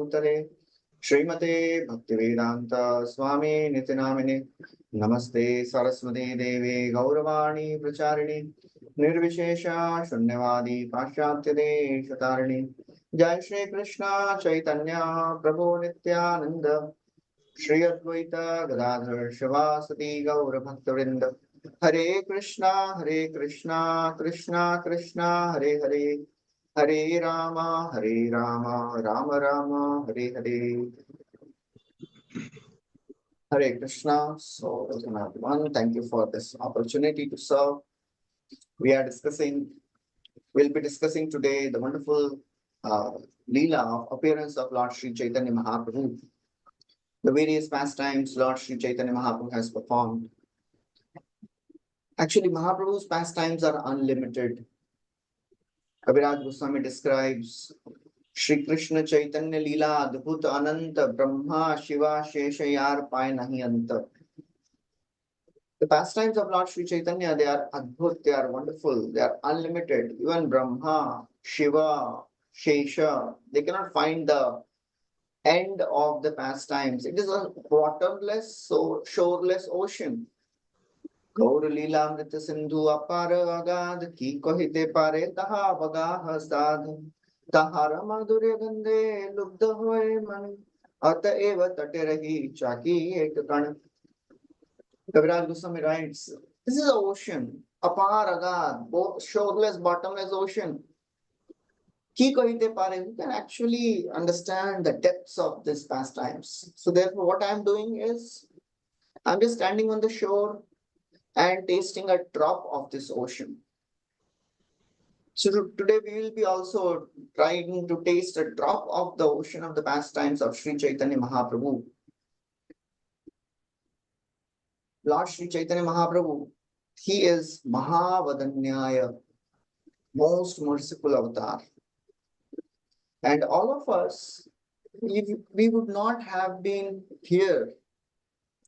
उत्तरे श्रीमते भक्तिवेदांत स्वामी नित्यनामिने नमस्ते सरस्वती देवे गौरवाणी प्रचारिणे निर्विशेष शून्यवादी पाश्चात्य देशतारिणे जय श्री कृष्ण चैतन्य प्रभु नित्यानंद श्री अद्वैत गदाधर शिवासति गौर भक्तवृंद हरे Krishna Krishna Krishna Hare Hare Hare Ram Ram Ram Hare Hare. Hare Krishna. So, welcome everyone. Thank you for this opportunity to serve. We'll be discussing today the wonderful Leela of appearance of Lord Sri Chaitanya Mahaprabhu, the various pastimes Lord Sri Chaitanya Mahaprabhu has performed. Actually, Mahaprabhu's pastimes are unlimited. Kaviraj Goswami describes Shri Krishna Chaitanya Leela Adbhut Ananta Brahma Shiva Sheshayar Pai Nahi Anta. The pastimes of Lord Sri Chaitanya, they are adbhut, they are wonderful, they are unlimited. Even Brahma, Shiva, Shesha, they cannot find the end of the pastimes. It is a bottomless, so shoreless ocean. Gaur Leela Amrita Sindhu Apara Agad Ki Kohite Pare Taha Vagaha Sadh Tahara Madhurya Gande Lubdha Hoye Man Ata Eva Tate Rahi Chaki Ek Kan. Kaviraj Goswami writes, this is an ocean, apar agad, shoreless, bottomless ocean. Ki kahite pare, you can actually understand the depths of this pastimes. So therefore, what I am doing is, I'm just standing on the shore and tasting a drop of this ocean. So today we will be also trying to taste a drop of the ocean of the pastimes of Sri Chaitanya Mahaprabhu. Lord Sri Chaitanya Mahaprabhu, he is Mahavadanyaya, most merciful avatar. And all of us, we would not have been here,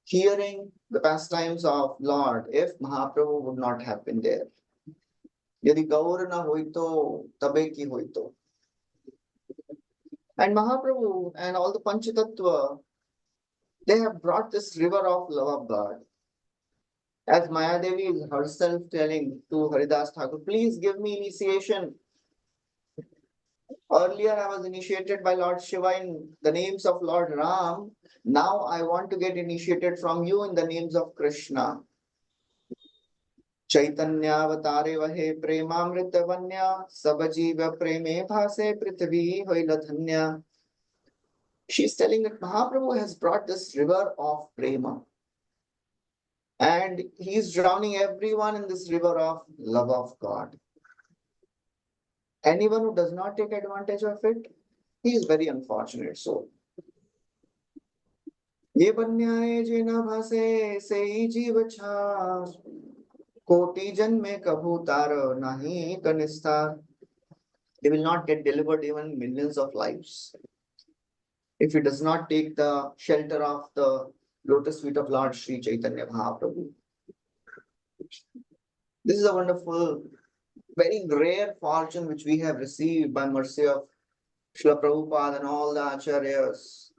hearing the pastimes of Lord, if Mahaprabhu would not have been there. Yadi Gaur na hoito, tabe ki hoito. And Mahaprabhu and all the Panchatattva, they have brought this river of love of God. As Mayadevi is herself telling to Haridas Thakur, please give me initiation. Earlier, I was initiated by Lord Shiva in the names of Lord Ram. Now, I want to get initiated from you in the names of Krishna. Chaitanya avatare vahe premamrita vanya sabajiva preme bhase prithvi hoila dhanya. She's telling that Mahaprabhu has brought this river of prema. And he's drowning everyone in this river of love of God. Anyone who does not take advantage of it, he is very unfortunate soul. ये बन्याए जेना भासे से ही जीव छार कोटि जन्मे कभू तार नहीं कनिस्तार. They will not get delivered even millions of lives if he does not take the shelter of the lotus feet of Lord Sri Chaitanya Mahaprabhu. This is a wonderful, very rare fortune which we have received by mercy of Srila Prabhupada and all the Acharyas,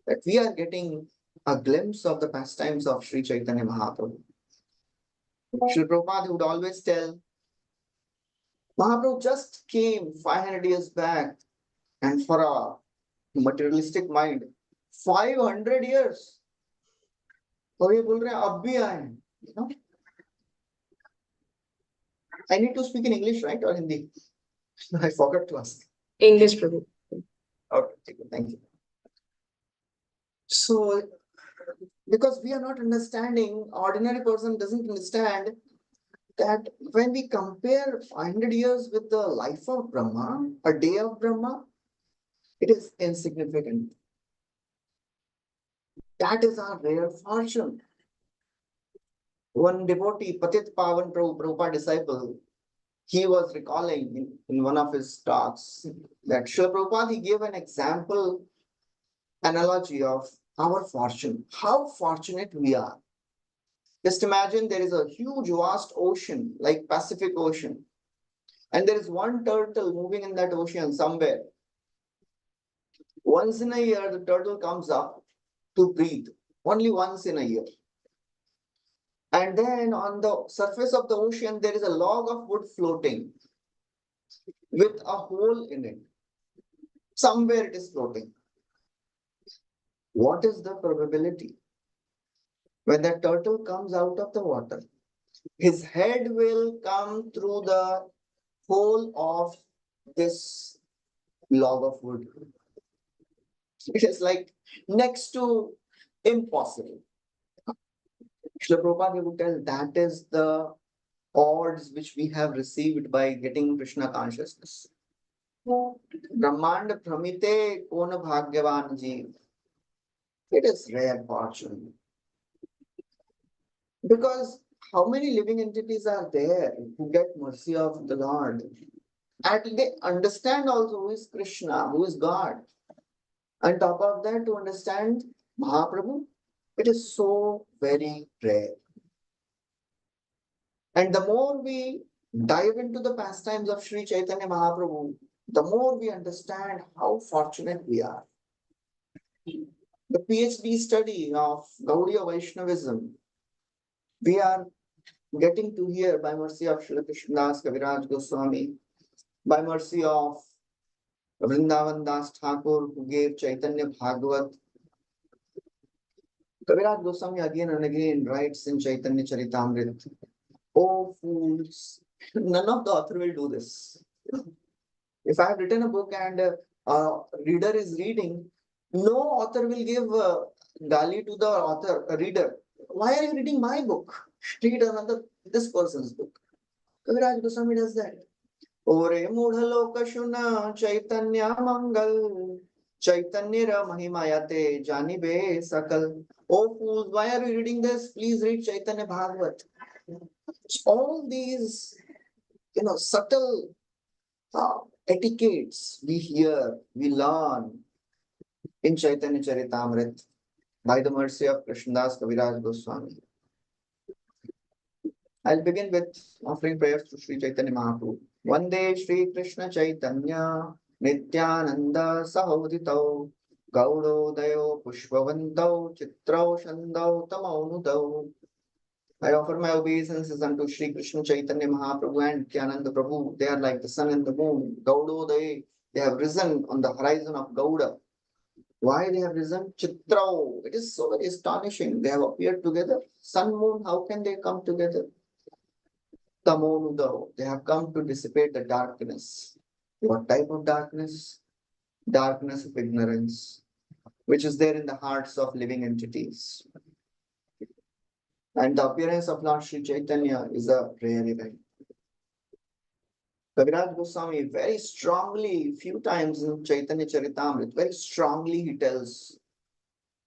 that we are getting a glimpse of the pastimes of Sri Chaitanya Mahaprabhu. Srila Prabhupada would always tell, Mahaprabhu just came 500 years back, and for a materialistic mind, 500 years. तो ये बोल रहे हैं अब भी आए, you know? I need to speak in English, right, or Hindi? I forgot to ask. English, Prabhu. Okay, thank you. So, because we are not understanding, ordinary person doesn't understand that when we compare 500 years with the life of Brahma, a day of Brahma, it is insignificant. That is our rare fortune. One devotee, Patit Pavan Prabhupada disciple, he was recalling in one of his talks that Srila Prabhupada, he gave an example, analogy of our fortune, how fortunate we are. Just imagine there is a huge vast ocean like Pacific Ocean, and there is one turtle moving in that ocean somewhere. Once in a year, the turtle comes up to breathe. Only once in a year. And then on the surface of the ocean, there is a log of wood floating with a hole in it. Somewhere it is floating. What is the probability? When the turtle comes out of the water, his head will come through the hole of this log of wood. It is like next to impossible. Srila Prabhupada would tell that is the odds which we have received by getting Krishna consciousness. Brahmand Pramite Kona Bhagyavan Jeev. It is rare fortune. Because how many living entities are there who get mercy of the Lord? And they understand also who is Krishna, who is God. On top of that, to understand Mahaprabhu, it is so very rare. And the more we dive into the pastimes of Sri Chaitanya Mahaprabhu, the more we understand how fortunate we are. The PhD study of Gaudiya Vaishnavism, we are getting to hear by mercy of Srila Krishnadas Kaviraj Goswami, by mercy of Vrindavan Das Thakur, who gave Chaitanya Bhagavat. Kaviraj Goswami again and again writes in Chaitanya Charitamrita, "Oh fools, none of the author will do this. If I have written a book and a reader is reading, no author will give gali to the author, a reader. Why are you reading my book? Read another this person's book." Kaviraj Goswami does that. Ore mudhaloka shuna chaitanya mangal chaitanya mahimayate janibe sakal. Oh fools, why are you reading this? Please read Chaitanya Bhagavat. All these, subtle etiquettes we hear, we learn in Chaitanya Charitamrita by the mercy of Krishnadas Kaviraj Goswami. I'll begin with offering prayers to Sri Chaitanya Mahaprabhu. Vande Sri Krishna Chaitanya Nityananda Sahoditau Gaudodayo Pushpavantau Chitrau Shandau Tamaunudau. I offer my obeisances unto Sri Krishna Chaitanya Mahaprabhu and Nityananda Prabhu. They are like the sun and the moon. Gaudodaye, they have risen on the horizon of Gauda. Why they have risen? Chitrao. It is so very astonishing. They have appeared together. Sun, moon, how can they come together? Tamonudao. They have come to dissipate the darkness. What type of darkness? Darkness of ignorance, which is there in the hearts of living entities. And the appearance of Lord Sri Chaitanya is a rare event. Kaviraj Goswami very strongly, few times in Chaitanya Charitamrita, very strongly he tells,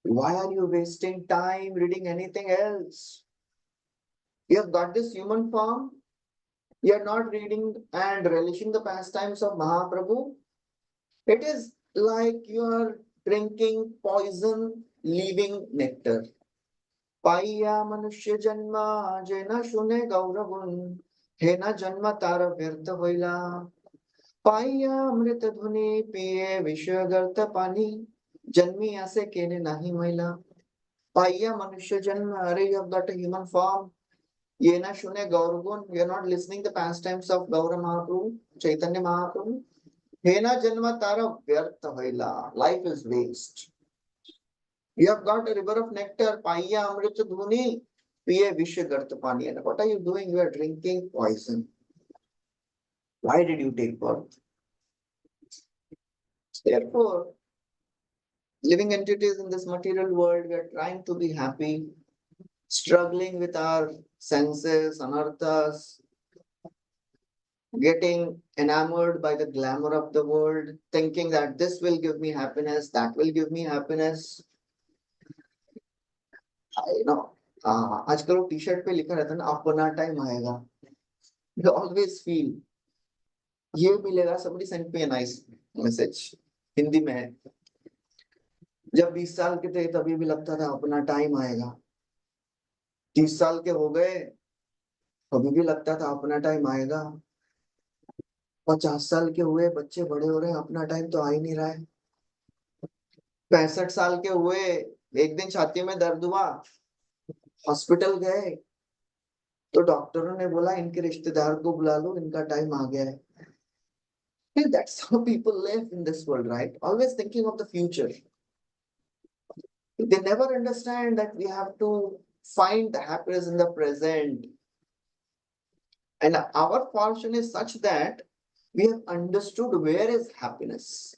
why are you wasting time reading anything else? You have got this human form, you are not reading and relishing the pastimes of Mahaprabhu. It is like you are drinking poison, leaving nectar. Paiya manushya janma jena shune gauragun hena janma tara vyartha hoila. Paiya amrita dhuni piye vishwagartha pani janmi ase kene nahi maila. Paiya manushya janma, are you have got a human form. Yena shune gauragun, you are not listening the pastimes of Gaura Mahaprabhu, Chaitanya Mahaprabhu. Hena janma tara vyartha hoila, life is waste. You have got a river of nectar, Paiya Amrita Dhuni, Piye Vishwagartha Pani. And what are you doing? You are drinking poison. Why did you take birth? Therefore, living entities in this material world, we are trying to be happy, struggling with our senses, anarthas, getting enamored by the glamour of the world, thinking that this will give me happiness, that will give me happiness. आजकल वो T shirt पे लिखा रहता है ना, अपना time आएगा. You always feel ये मिलेगा. Somebody sent me a nice message, Hindi में है. जब 20 साल के थे तभी भी लगता था अपना टाइम आएगा. 30 साल के हो गए अभी भी लगता था अपना टाइम आएगा. 50 साल के हुए, बच्चे बड़े हो रहे हैं, अपना टाइम तो आ ही नहीं रहा है. 65 साल के हुए, एक दिन छाती में दर्द हुआ, हॉस्पिटल गए तो डॉक्टरों ने बोला इनके रिश्तेदार को बुला लो, इनका टाइम आ गया है. That's how people live in this world, right? Always thinking of the future. They never understand that we have to find the happiness in the present. And our fortune is such that we have understood where is happiness.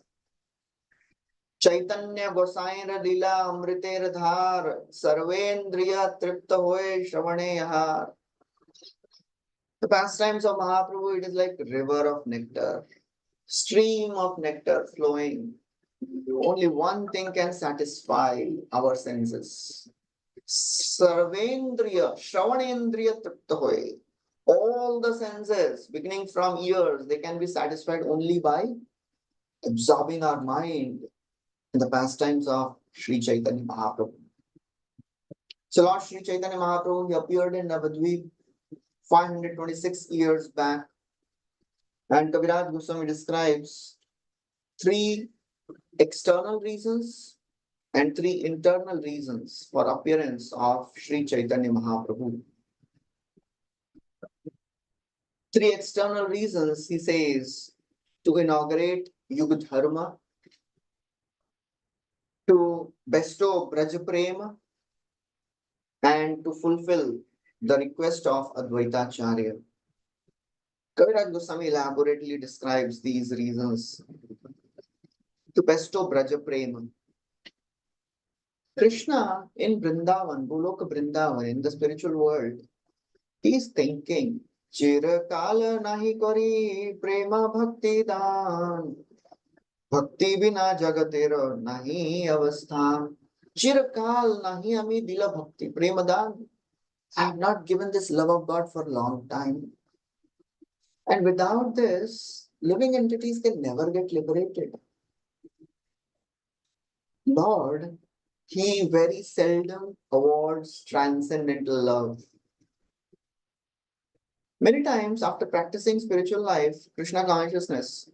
चैतन्य गोसाईर लीला अमृतेर धार, सर्वेन्द्रिय तृप्त होए श्रवणे हार. The pastimes of Mahaprabhu, it is like river of nectar, stream of nectar flowing. Only one thing can satisfy our senses. Sarvendriya, Shravanendriya Tripta hoye. All the senses, beginning from ears, they can be satisfied only by absorbing our mind in the pastimes of Sri Chaitanya Mahaprabhu. So Lord Sri Chaitanya Mahaprabhu, he appeared in Navadvip 526 years back. And Kaviraj Goswami describes 3 external reasons and 3 internal reasons for appearance of Sri Chaitanya Mahaprabhu. 3 external reasons, he says, to inaugurate Yuga Dharma, to bestow Braja Prema, and to fulfill the request of Advaita Acharya. Kaviraj Goswami elaborately describes these reasons. To bestow Braja Prema. Krishna in Vrindavan, Goloka Vrindavan, in the spiritual world, he is thinking, Chirakala nahi kori prema bhakti dan, bhakti bina jagatera nahi avasthan. Chirakal nahi ami dila bhakti prema dan. I have not given this love of God for a long time. And without this, living entities can never get liberated. Lord, he very seldom awards transcendental love. Many times after practicing spiritual life, Krishna consciousness,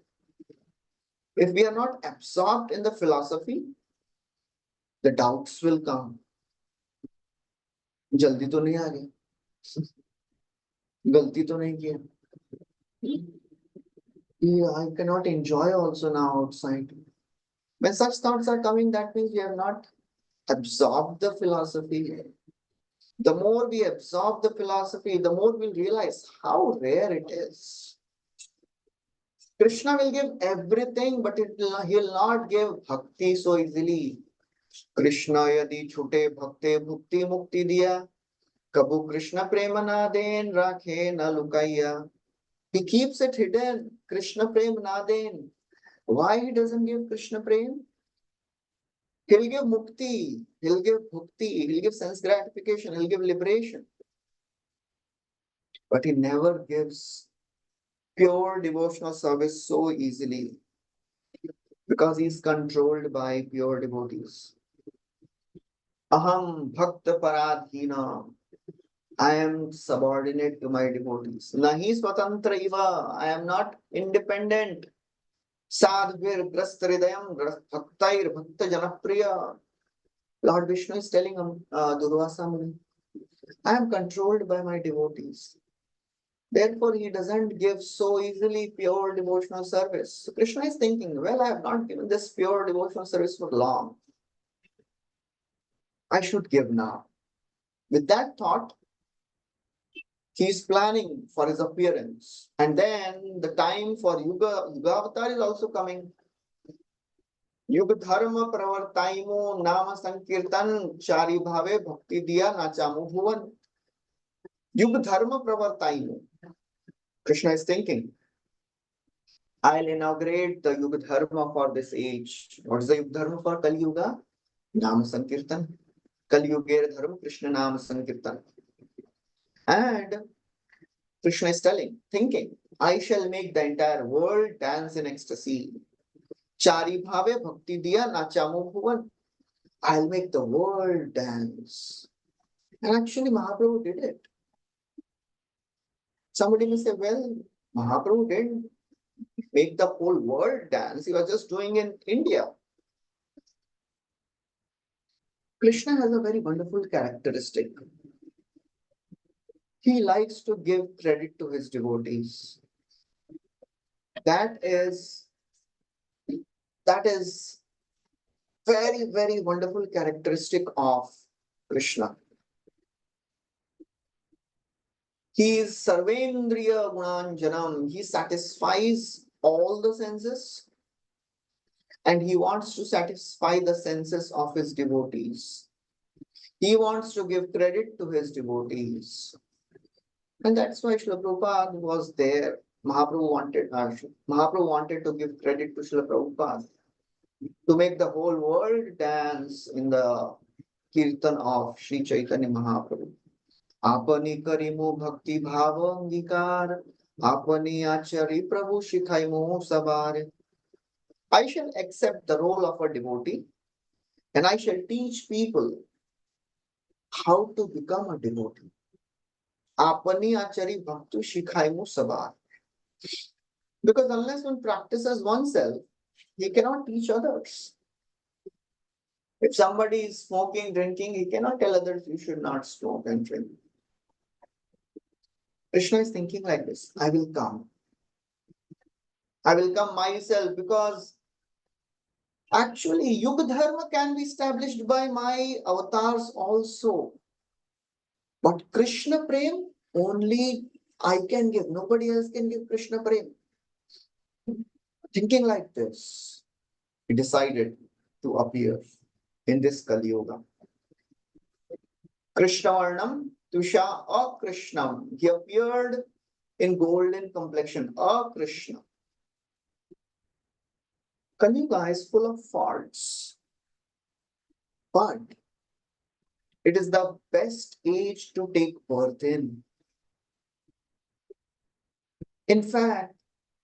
if we are not absorbed in the philosophy, the doubts will come. जल्दी तो नहीं आ गया, गलती तो नहीं किया. I cannot enjoy also now outside. When such thoughts are coming, that means we have not absorbed the philosophy. The more we absorb the philosophy, the more we'll realize how rare it is. Krishna will give everything, but he'll not give bhakti so easily. Krishna yadi chute bhakte bhukti mukti diya, kabu Krishna prema na den rakhe na lukaiya. He keeps it hidden. Krishna prema na den. Why he doesn't give Krishna prema? He'll give mukti, he'll give bhukti, he'll give sense gratification, he'll give liberation. But he never gives pure devotional service so easily because he is controlled by pure devotees. Aham bhakta paradhina. I am subordinate to my devotees. Nahi swatantra iva. I am not independent. Sadhvir grasta hridayam bhaktair bhakta janapriya. Lord Vishnu is telling Durvasa Muni, I am controlled by my devotees. Therefore, he doesn't give so easily pure devotional service. So Krishna is thinking, well, I have not given this pure devotional service for long. I should give now. With that thought, he is planning for his appearance. And then the time for Yuga Avatar is also coming. Yuga Dharma Pravartaimo Nama Sankirtan Chari Bhave Bhakti Diya Nachamu Bhuvan. Yuga Dharma Pravartaimo. Krishna is thinking, I'll inaugurate the Yuga Dharma for this age. What is the Yuga Dharma for Kali Yuga? Nama Sankirtan. Kali Yuga Dharma Krishna Nama Sankirtan. And Krishna is thinking, I shall make the entire world dance in ecstasy. Chari Bhave Bhakti Diya Nachamu Bhuvan. I'll make the world dance. And actually Mahaprabhu did it. Somebody may say, well, Mahaprabhu didn't make the whole world dance. He was just doing in India. Krishna has a very wonderful characteristic. He likes to give credit to his devotees. That is that is very, very wonderful characteristic of Krishna. He is Sarvendriya Gunanjanam. He satisfies all the senses and he wants to satisfy the senses of his devotees. He wants to give credit to his devotees. And that's why Srila Prabhupada was there. Mahaprabhu wanted to give credit to Srila Prabhupada to make the whole world dance in the Kirtan of Sri Chaitanya Mahaprabhu. Apani karimu bhakti bhava angikar, apani achari prabhu shikhaimu sabare. I shall accept the role of a devotee and I shall teach people how to become a devotee. Apani achari bhakti shikhaimu sabare. Because unless one practices oneself, he cannot teach others. If somebody is smoking, drinking, he cannot tell others you should not smoke and drink. Krishna is thinking like this, I will come. I will come myself because actually Yuga Dharma can be established by my avatars also. But Krishna Prem, only I can give. Nobody else can give Krishna Prem. Thinking like this, he decided to appear in this Kali Yuga. Krishna Varnam Tusha Akrishnam. He appeared in golden complexion. Krishna. Kali Yuga is full of faults. But it is the best age to take birth in. In fact,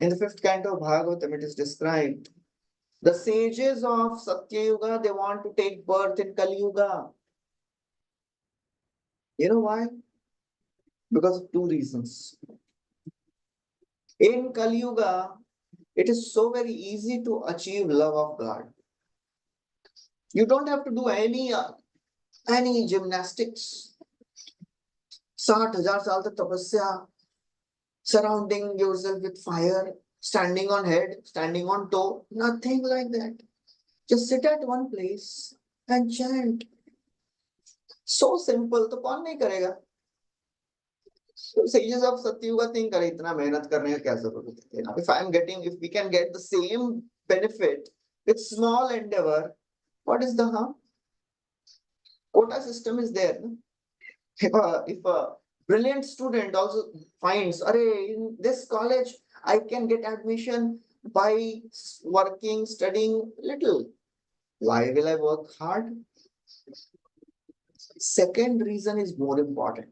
in the fifth canto of Bhagavatam, it is described the sages of Satya Yuga, they want to take birth in Kali Yuga. You know why? Because of two reasons. In Kali Yuga, it is so very easy to achieve love of God. You don't have to do any gymnastics. 60,000 साल तक तपस्या, surrounding yourself with fire, standing on head, standing on toe, nothing like that. Just sit at one place and chant. So simple, तो कौन नहीं करेगा? So sages of Satyuga think करे इतना मेहनत करने का क्या जरूरत है? If we can get the same benefit with small endeavor, what is the harm? Quota system is there. No? If a brilliant student also finds, in this college, I can get admission by working, studying little. Why will I work hard? Second reason is more important.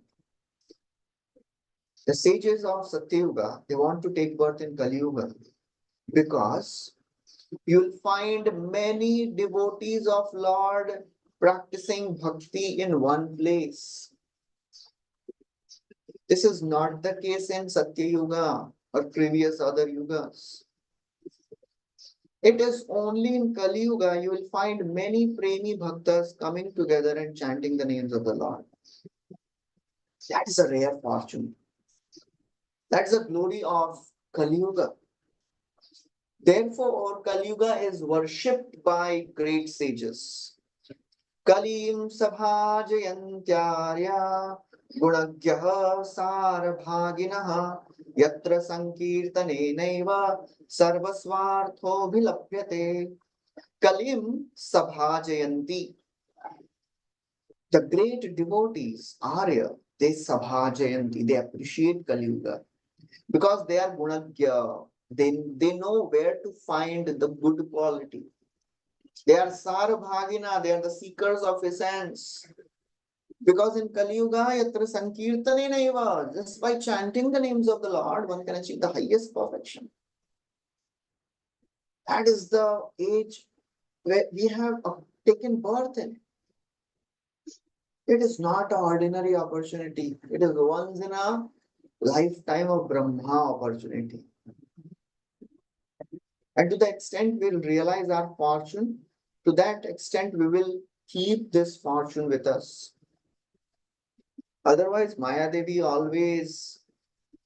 The sages of Satyuga, they want to take birth in Kali Yuga because you'll find many devotees of Lord practicing bhakti in one place. This is not the case in Satya Yuga or previous other yugas. It is only in Kali Yuga you will find many premi bhaktas coming together and chanting the names of the Lord. That is a rare fortune. That's the glory of Kali Yuga. Therefore, Kali Yuga is worshipped by great sages. Kalim sabhajayantyarya gunagyaha sarabhaginaha yatra sankirtane naiva sarvasvartho bhilapyate. Kalim sabhajayanti. The great devotees, Arya, they sabhajayanti, they appreciate Kali Yuga because they are gunagya. They know where to find the good quality. They are sarabhagina, they are the seekers of essence. Because in Kali Yuga, yatra sankirtane naiva, just by chanting the names of the Lord, one can achieve the highest perfection. That is the age where we have taken birth in. It is not an ordinary opportunity. It is once in a lifetime of Brahma opportunity. And to the extent we'll realize our fortune, to that extent we will keep this fortune with us. Otherwise, Maya Devi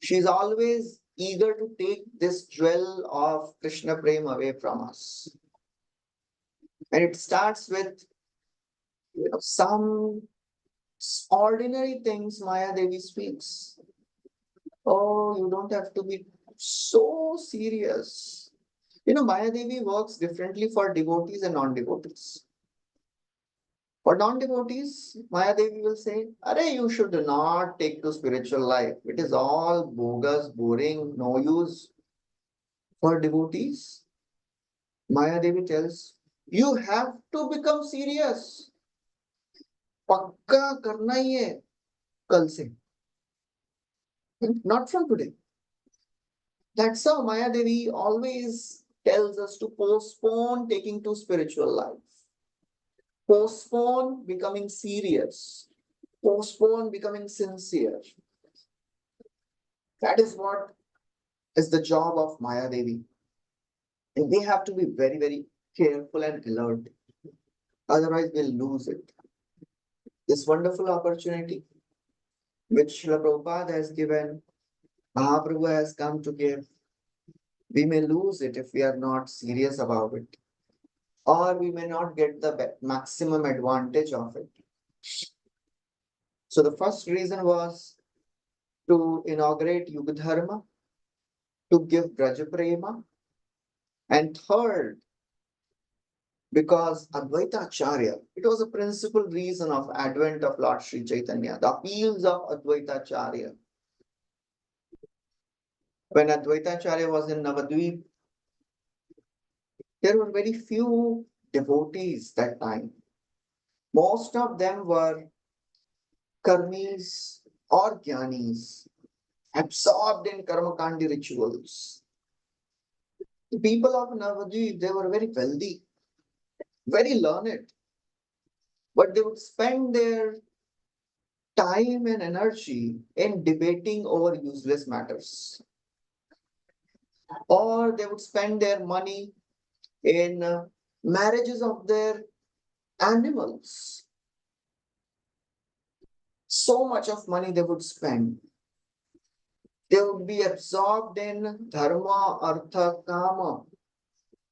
she's always eager to take this jewel of Krishna Prem away from us. And it starts with some ordinary things Maya Devi speaks. Oh, you don't have to be so serious. Maya Devi works differently for devotees and non-devotees. For non-devotees, Maya Devi will say, Arey, you should not take to spiritual life. It is all bogus, boring, no use. For devotees, Maya Devi tells, you have to become serious. पक्का करना ही है कल से, not from today. That's how Maya Devi always tells us to postpone taking to spiritual life, postpone becoming serious, postpone becoming sincere. That is what is the job of Maya Devi. And we have to be very, very careful and alert. Otherwise, we'll lose it. This wonderful opportunity which Srila Prabhupada has given, Mahaprabhu has come to give, we may lose it if we are not serious about it. Or we may not get the maximum advantage of it. So the first reason was to inaugurate Yuga Dharma, to give Braja Prema. And third, because Advaita Acharya, it was a principal reason of advent of Lord Sri Chaitanya, the appeals of Advaita Acharya. When Advaita Acharya was in Navadvip, there were very few devotees that time. Most of them were karmis or jnanis, absorbed in karmakandi rituals. The people of Navadvip, they were very wealthy, very learned, but they would spend their time and energy in debating over useless matters. Or they would spend their money in marriages of their animals. So much of money they would spend. They would be absorbed in dharma, artha, kama.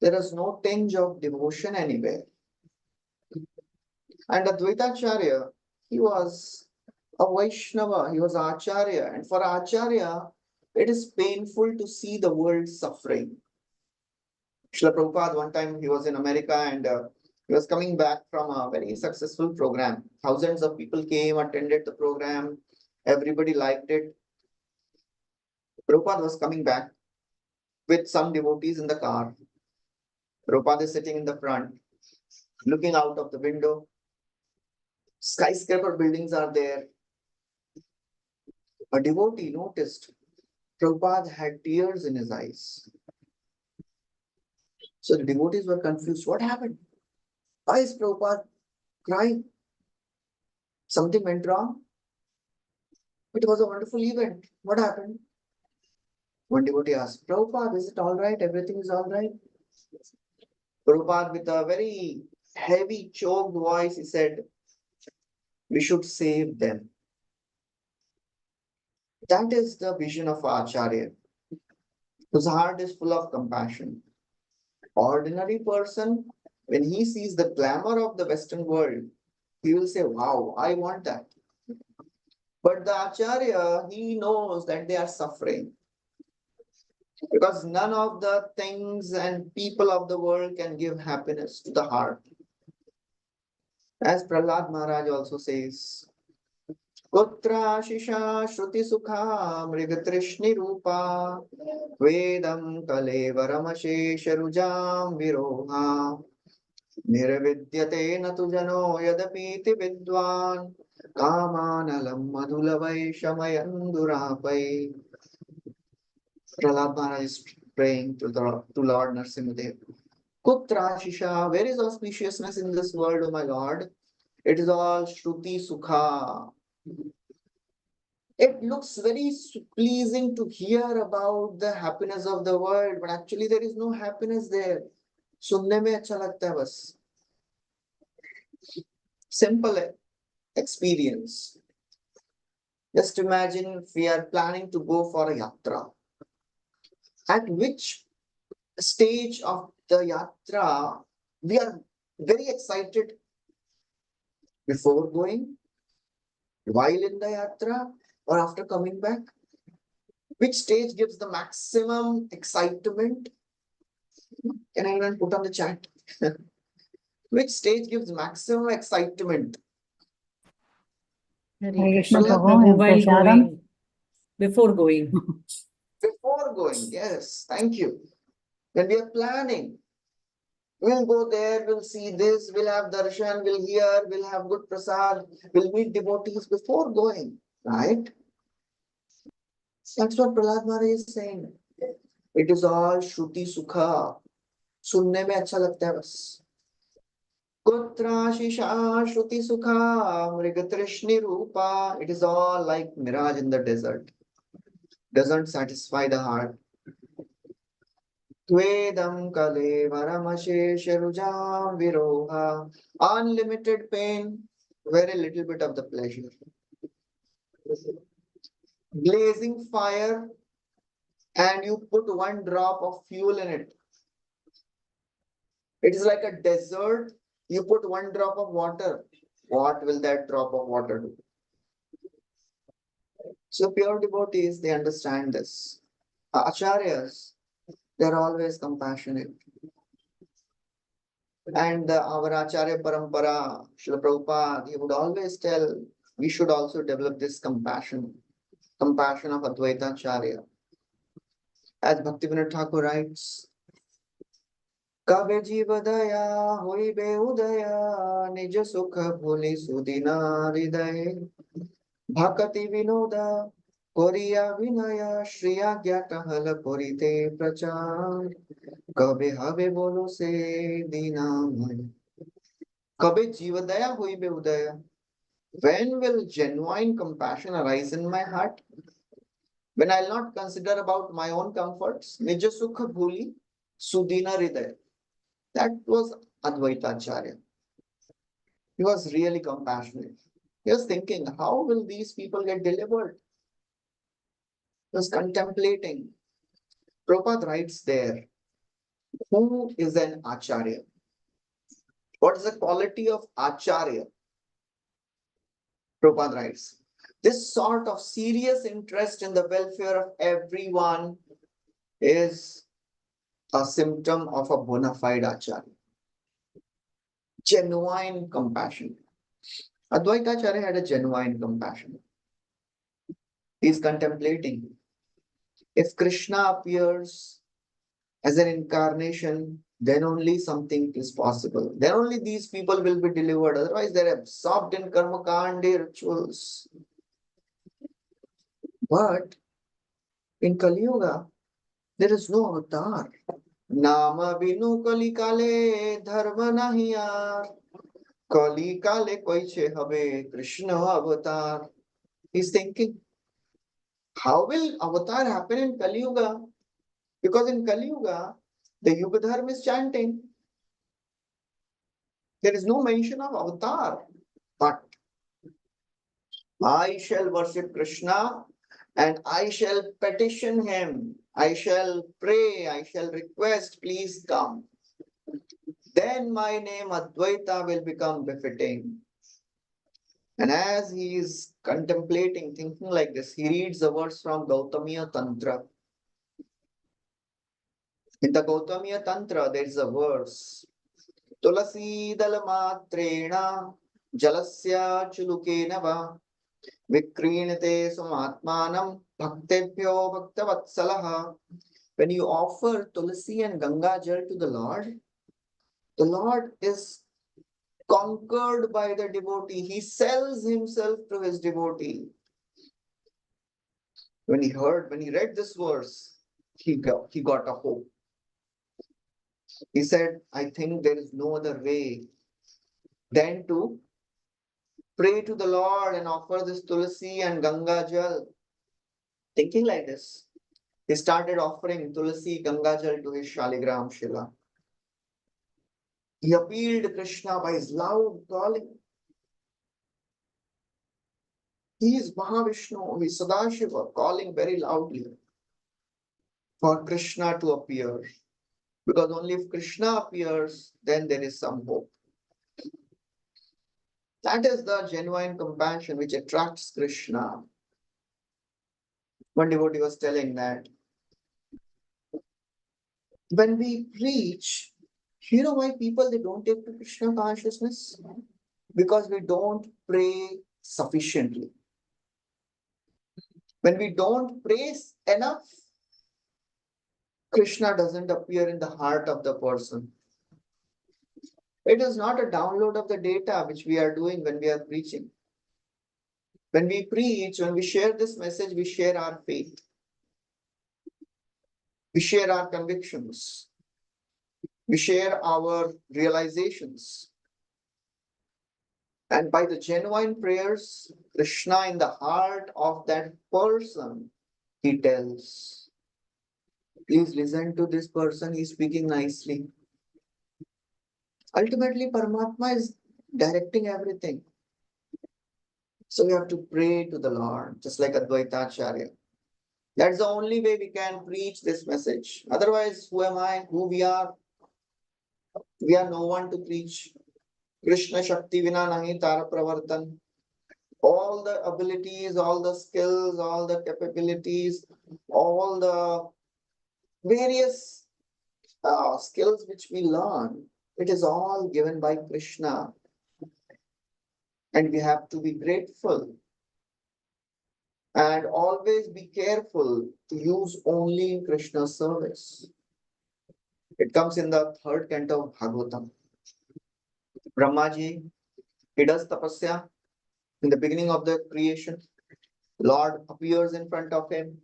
There is no tinge of devotion anywhere. And Advaita Acharya, he was a Vaishnava, he was Acharya. And for Acharya, it is painful to see the world suffering. Srila Prabhupada, one time he was in America and he was coming back from a very successful program. Thousands of people came, attended the program. Everybody liked it. Prabhupada was coming back with some devotees in the car. Prabhupada is sitting in the front, looking out of the window. Skyscraper buildings are there. A devotee noticed Prabhupada had tears in his eyes. So the devotees were confused. What happened? Why is Prabhupada crying? Something went wrong? It was a wonderful event. What happened? One devotee asked, Prabhupada, is it all right? Everything is all right? Prabhupada, with a very heavy, choked voice, he said, we should save them. That is the vision of Acharya, whose heart is full of compassion. Ordinary person, when he sees the glamour of the Western world, he will say, wow, I want that. But the Acharya, he knows that they are suffering. Because none of the things and people of the world can give happiness to the heart. As Prahlad Maharaj also says, Putra Shisha Shruti Sukha Mrigatrishni Rupa Vedam Kalevaramashesha Rujam Viroha Nirvidyate Natu Jano Yadapiti Vidwan Kamanalam Madhulavai Shamayandurapai. Prahlad Maharaj is praying to Lord Nrsimhadev. Kutra Shisha, where is auspiciousness in this world, O my Lord? It is all Shruti Sukha. It looks very pleasing to hear about the happiness of the world, but actually there is no happiness there. सुनने में अच्छा लगता है बस. Simple experience. Just imagine if we are planning to go for a yatra. At which stage of the yatra we are very excited? Before going, while in the yatra, or after coming back? Which stage gives the maximum excitement? Can anyone put on the chat? Which stage gives maximum excitement? Hare Hare Krishna Krishna Prabhu, Prabhu, while Prasadam. going, before going. Before going, yes, thank you. When we are planning, we'll go there, we'll see this, we'll have darshan, we'll hear, we'll have good prasad, we'll meet devotees before going, right? That's what Prahlad Maharaj is saying. It is all Shruti Sukha. सुनने में अच्छा लगता है बस. Kutrashisha Shruti Sukha Mriga Trishni Rupa. It is all like mirage in the desert. Doesn't satisfy the heart. Tvedam Kale Varamashesha Rujam Viroha. Unlimited pain, very little bit of the pleasure. Blazing fire, and you put one drop of fuel in it. It is like a desert. You put one drop of water. What will that drop of water do? So pure devotees, they understand this. Acharyas, they're always compassionate. And our Acharya Parampara, Srila Prabhupada, he would always tell, we should also develop this compassion of Advaita Acharya. As Bhaktivinoda Thakur writes, Kabe jiva daya hoibe udaya nija sukha bhuli sudina hridaye bhakati vinoda koriya vinaya shriya gyata hala korite prachar kabe have bolo se dinamay. Kabe jiva daya hoibe udaya. When will genuine compassion arise in my heart? When I'll not consider about my own comforts, nija sukha bhuli sudina hridaya. That was Advaita Acharya. He was really compassionate. He was thinking, how will these people get delivered? He was contemplating. Prabhupada writes there, who is an Acharya? What is the quality of Acharya? Prabhupada writes, this sort of serious interest in the welfare of everyone is a symptom of a bona fide Acharya. Genuine compassion. Advaita Acharya had a genuine compassion. He is contemplating. If Krishna appears as an incarnation, then only something is possible. Then only these people will be delivered. Otherwise, they're absorbed in karma kandi rituals. But in Kali Yuga, there is no avatar. Nama binu kali kale dharma nahi yaar. Kali kale koiche habe Krishna avatar. He's thinking, how will avatar happen in Kali Yuga? Because in Kali Yuga, the Yuga Dharma is chanting. There is no mention of avatar. But I shall worship Krishna and I shall petition him. I shall pray, I shall request, please come. Then my name Advaita will become befitting. And as he is contemplating, thinking like this, he reads the verse from Gautamiya Tantra. In the Gautamiya Tantra, there is a verse. Tulasi dalamatrena jalasya chulukena va vikrinate sumatmanam bhaktebhyo bhaktavatsalaha. When you offer tulasi and Ganga Jal to the Lord is conquered by the devotee. He sells himself to his devotee. When he read this verse, he got a hope. He said, I think there is no other way than to pray to the Lord and offer this tulasi and Ganga Jal. Thinking like this, he started offering tulasi, Ganga Jal to his Shaligram Shila. He appealed Krishna by his loud calling. He is Mahavishnu, he is Sadashiva, calling very loudly for Krishna to appear. Because only if Krishna appears, then there is some hope. That is the genuine compassion which attracts Krishna. One devotee was telling that when we preach, you know why people they don't take to Krishna consciousness? Because we don't pray sufficiently. When we don't pray enough, Krishna doesn't appear in the heart of the person. It is not a download of the data which we are doing when we are preaching. When we preach, when we share this message, we share our faith. We share our convictions. We share our realizations. And by the genuine prayers, Krishna in the heart of that person, he tells, please listen to this person, he's speaking nicely. Ultimately, Paramatma is directing everything. So we have to pray to the Lord, just like Advaita Acharya. That's the only way we can preach this message. Otherwise, who am I? Who we are? We are no one to preach. Krishna Shakti Vina Nahi Tara Pravartan. All the abilities, all the skills, all the capabilities, all the various skills which we learn, it is all given by Krishna. And we have to be grateful and always be careful to use only in Krishna's service. It comes in the third canto of Bhagavatam. Brahmaji, he does tapasya in the beginning of the creation. Lord appears in front of him.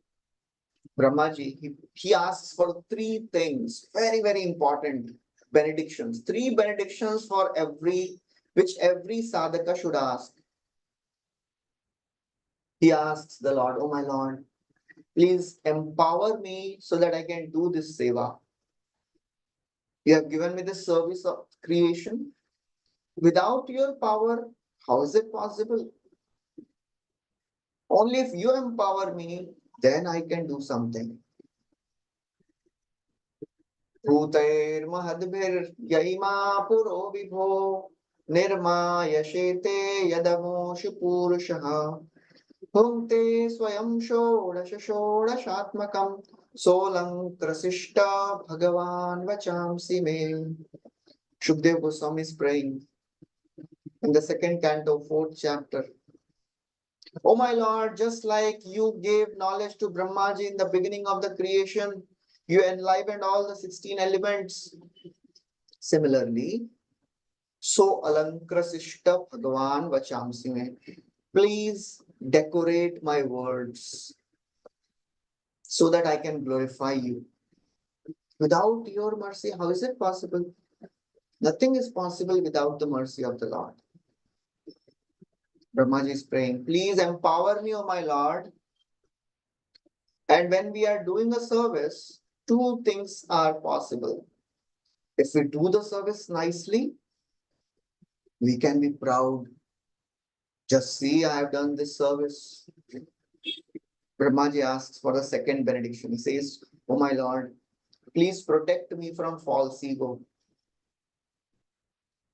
Brahmaji, he asks for three things, very, very important benedictions. Three benedictions for which every sadhaka should ask. He asks the Lord, oh my Lord, please empower me so that I can do this seva. You have given me the service of creation. Without your power, how is it possible? Only if you empower me, then I can do something. भूतैर्महद्भिर्यैमा पुरो विभो निर्मायशेते यदमोषु पूरुषः भुङ्क्ते स्वयं षोडशात्मकं सोऽलङ्कृशिष्ट भगवान् वचांसि मे. Shukdev Goswami is praying in the second canto, fourth chapter. Oh my Lord, just like you gave knowledge to Brahmaji in the beginning of the creation, you enlivened all the 16 elements. Similarly, so alankrasishta Bhagavan vachamsi me. Please decorate my words so that I can glorify you. Without your mercy, how is it possible? Nothing is possible without the mercy of the Lord. Brahmaji is praying, please empower me, O my Lord. And when we are doing a service, two things are possible. If we do the service nicely, we can be proud. Just see, I have done this service. Brahmaji asks for the second benediction. He says, oh my Lord, please protect me from false ego.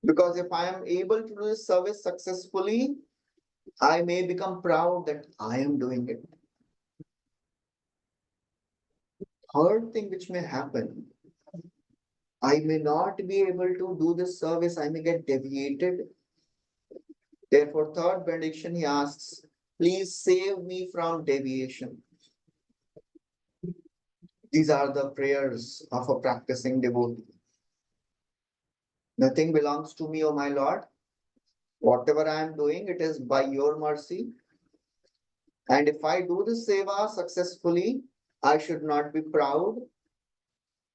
Because if I am able to do this service successfully, I may become proud that I am doing it. Third thing which may happen, I may not be able to do this service, I may get deviated. Therefore, third benediction, he asks, please save me from deviation. These are the prayers of a practicing devotee. Nothing belongs to me, O my Lord. Whatever I am doing, it is by your mercy. And if I do this seva successfully, I should not be proud.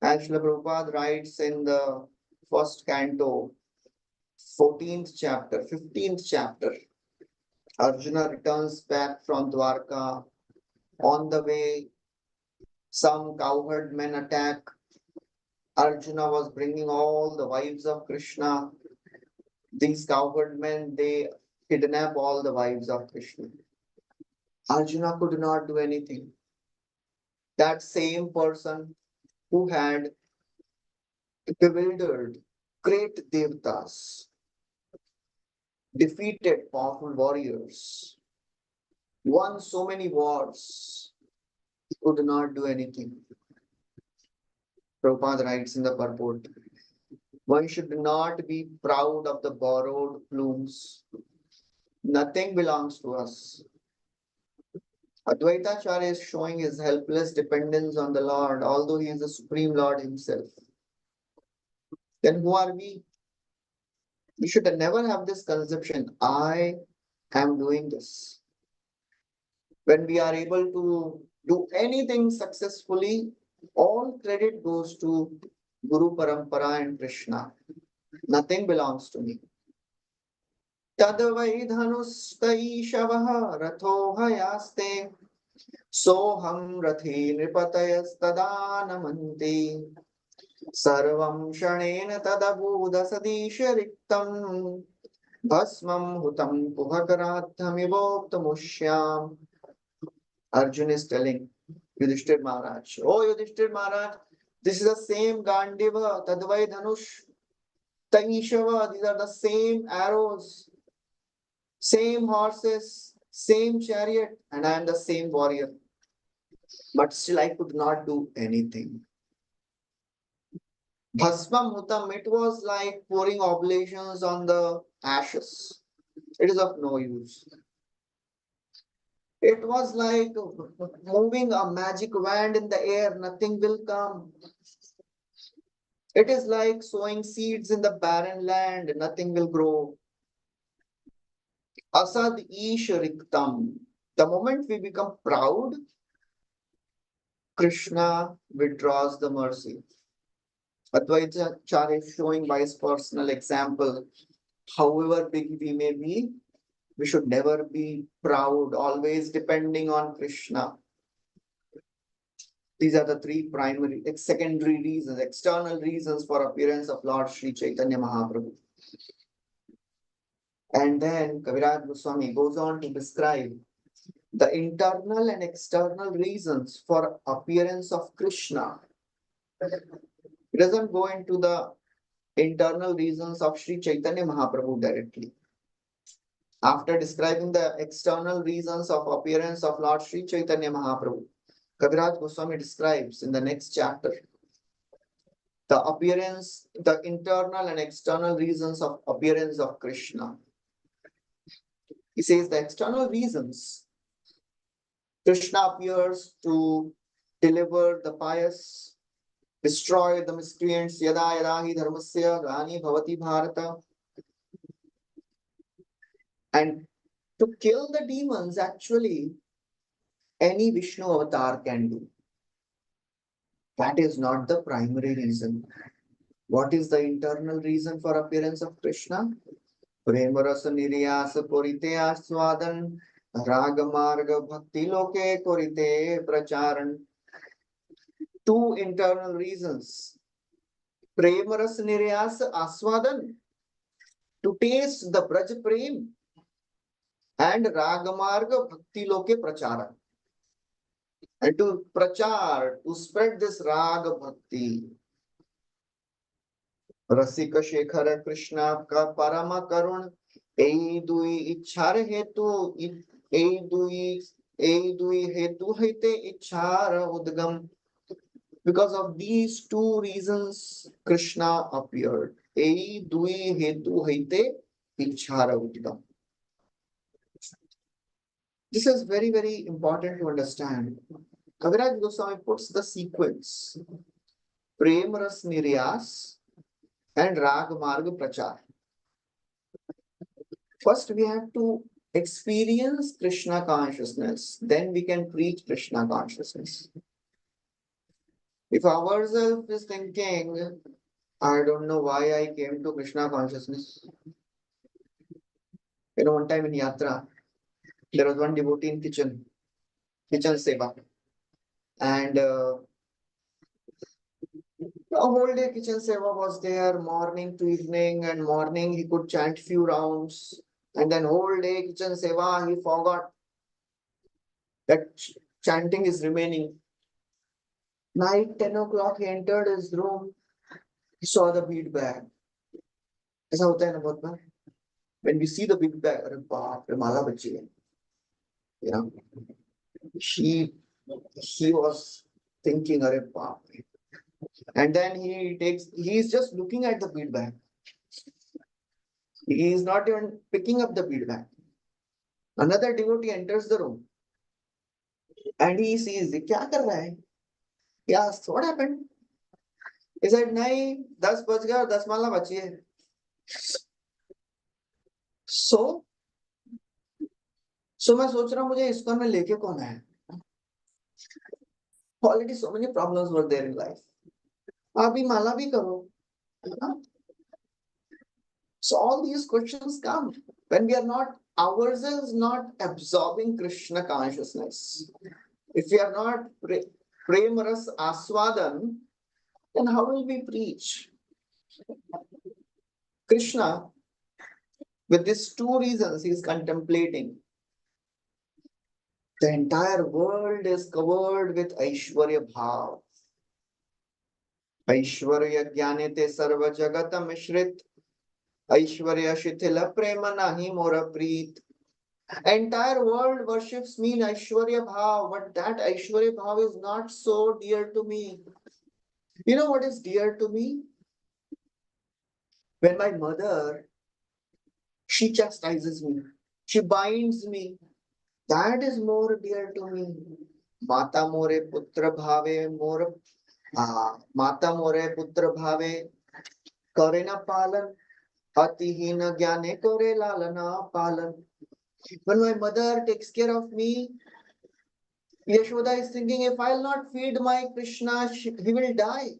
As Srila Prabhupada writes in the first canto, 14th chapter, 15th chapter, Arjuna returns back from Dwarka. On the way, some cowherd men attack. Arjuna was bringing all the wives of Krishna. These cowherd men, they kidnap all the wives of Krishna. Arjuna could not do anything. That same person who had bewildered great devatas, defeated powerful warriors, won so many wars, could not do anything. Prabhupada writes in the purport, one should not be proud of the borrowed plumes. Nothing belongs to us. Advaitacharya is showing his helpless dependence on the Lord, although he is the Supreme Lord himself. Then who are we? We should never have this conception, I am doing this. When we are able to do anything successfully, all credit goes to Guru Parampara and Krishna. Nothing belongs to me. Tadvai dhanustaishavaha ratho hayaste soham rathi nripatayastada namanti sarvam shanena tadabudha sadisha riktam bhasmam hutam puhakarathamivoktmushyam. Arjuna is telling Yudhishthir Maharaj, oh Yudhishthir Maharaj, this is the same Gandiva, Tadvai Dhanush, Taishava, these are the same arrows, same horses, same chariot, and I am the same warrior. But still I could not do anything. Bhasmam Hutam, it was like pouring oblations on the ashes. It is of no use. It was like moving a magic wand in the air, nothing will come. It is like sowing seeds in the barren land, nothing will grow. Asad ish riktam. The moment we become proud, Krishna withdraws the mercy. Advaita Acharya is showing by his personal example, however big we may be, we should never be proud, always depending on Krishna. These are the three primary, secondary reasons, external reasons for appearance of Lord Sri Chaitanya Mahaprabhu. And then Kaviraj Goswami goes on to describe the internal and external reasons for appearance of Krishna. He doesn't go into the internal reasons of Sri Chaitanya Mahaprabhu directly. After describing the external reasons of appearance of Lord Sri Chaitanya Mahaprabhu, Kaviraj Goswami describes in the next chapter the appearance, the internal and external reasons of appearance of Krishna. He says the external reasons, Krishna appears to deliver the pious, destroy the miscreants, yada yada hi dharmasya gani bhavati bharata, and to kill the demons actually any Vishnu avatar can do. That is not the primary reason. What is the internal reason for appearance of Krishna? Premarasa niryasa purite aswadan ragamarga bhakti loke kurite pracharan. Two internal reasons. Premaras niryasa aswadan, to taste the Braj Prem, and Ragamarga Bhakti Loke Pracharan, and to prachar, to spread this Raga Bhakti. Rasika Shekhara Krishna ka Parama Karun, ei dui ichhar hetu, ei dui hetu hete ichhara udgam. Because of these two reasons, Krishna appeared. Ei dui hetu hete ichhara udgam. This is very, very important to understand. Kaviraj Goswami puts the sequence. Prem Ras Niryas and Rag Marg Prachar. First, we have to experience Krishna consciousness. Then we can preach Krishna consciousness. If ourselves is thinking, I don't know why I came to Krishna consciousness. One time in Yatra, there was one devotee in kitchen seva. And a whole day kitchen seva was there, morning to evening, and morning he could chant few rounds, and then whole day kitchen seva he forgot. That chanting is remaining. Night 10 o'clock, he entered his room. He saw the bead bag. ऐसा होता है ना बहुत बार. When we see the big bag, अरे बाप रे माला बची है. You know, he was thinking, अरे बाप रे. And then he is just looking at the bead bag. He is not even picking up the bead bag. Another devotee enters the room and he sees, क्या कर रहा है? He asks, what happened? He said, नहीं, 10 बज गया और 10 माला बची है. So मैं सोच रहा हूँ मुझे इसको में लेके कौन है? Already so many problems were there in life. अभी माला भी करो. So all these questions come when we are not ourselves not absorbing Krishna consciousness. If we are not prema ras aswadan, then how will we preach? Krishna, with these two reasons, he is contemplating. The entire world is covered with Aishwarya Bhav. Aishwarya Jnanete Sarva Jagata Mishrit. Aishwarya Shithila Prema Nahi Mora Preet. Entire world worships me in Aishwarya Bhav, but that Aishwarya Bhav is not so dear to me. You know what is dear to me? When my mother, she chastises me, she binds me, that is more dear to me. Mata more putra bhave more, Mata more putra bhave, karena palan, atihina gyane kore lalana palan. When my mother takes care of me, Yashoda is thinking, if I'll not feed my Krishna, he will die.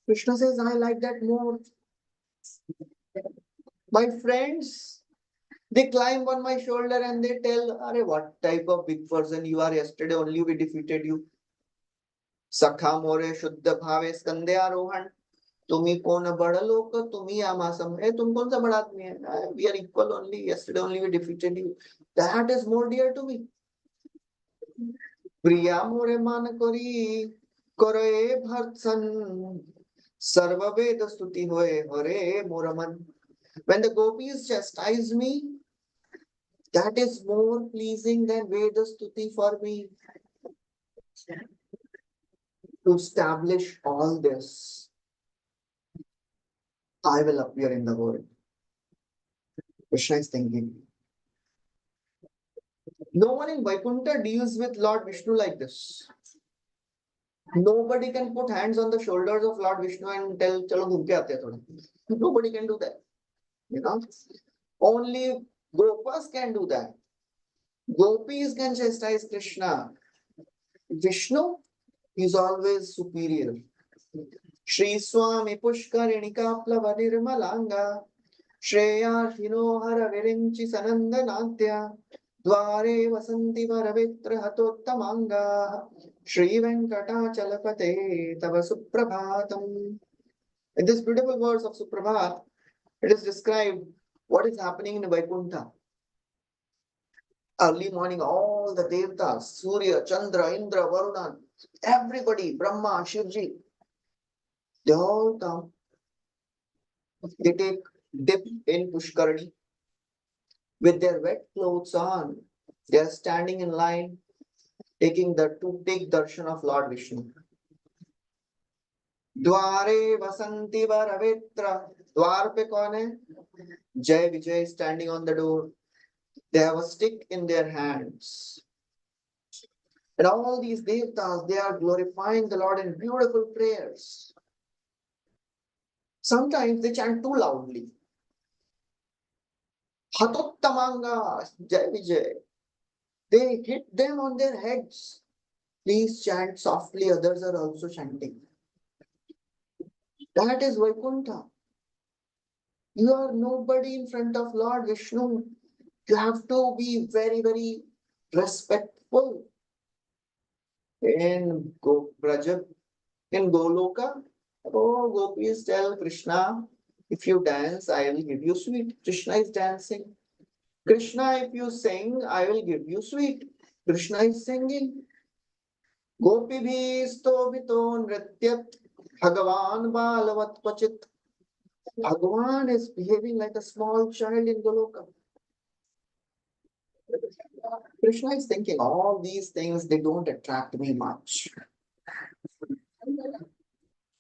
Krishna says, I like that more. My friends, they climb on my shoulder and they tell, Are, what type of big person you are? Yesterday only we defeated you. Sakha more shuddha bhave skande arohan. Tumi kona bada loka, tumi amasam. Hey, tum kaun sa bada aadmi hai? We are equal only. Yesterday only we defeated you. That is more dear to me. Priya more man kori, kore bhartsan. Sarva Veda stuti hoye hare moraman. When the gopis chastise me, that is more pleasing than Veda stuti for me. To establish all this, I will appear in the world. Krishna is thinking. No one in Vaikuntha deals with Lord Vishnu like this. Nobody can put hands on the shoulders of Lord Vishnu and tell, "Chalo ghum ke aate hain thoda." Nobody can do that. You know, only Gopas can do that. Gopis can chastise Krishna. Vishnu is always superior. Shri Swami Pushkarinika Plava Nirmalanga Shreyashino Hara Virinchi Sanandanatya Dware Vasanti Varavitra Hatottamanga Shri Venkatachalapate Tava Suprabhatam. In this beautiful verse of Suprabhat, it is described what is happening in Vaikuntha. Early morning, all the Devtas, Surya, Chandra, Indra, Varuna, everybody, Brahma, Shivji, they all come. They take dip in Pushkarani with their wet clothes on. They are standing in line, to take darshan of Lord Vishnu. Dware Vasanti Varavitra. Dwar pe kaun hai? Jai Vijay is standing on the door. They have a stick in their hands. And all these devtas, they are glorifying the Lord in beautiful prayers. Sometimes they chant too loudly. Hatottamanga, Jai Vijay. They hit them on their heads. Please chant softly, others are also chanting. That is Vaikuntha. You are nobody in front of Lord Vishnu. You have to be very, very respectful. In Goloka, oh, gopis tell Krishna, if you dance, I will give you sweet. Krishna is dancing. Krishna, if you sing, I will give you sweet. Krishna is singing. Gopi bhi stobito nrityat Bhagavan balavat pachit. Bhagavan is behaving like a small child in Goloka. Krishna is thinking all these things, they don't attract me much.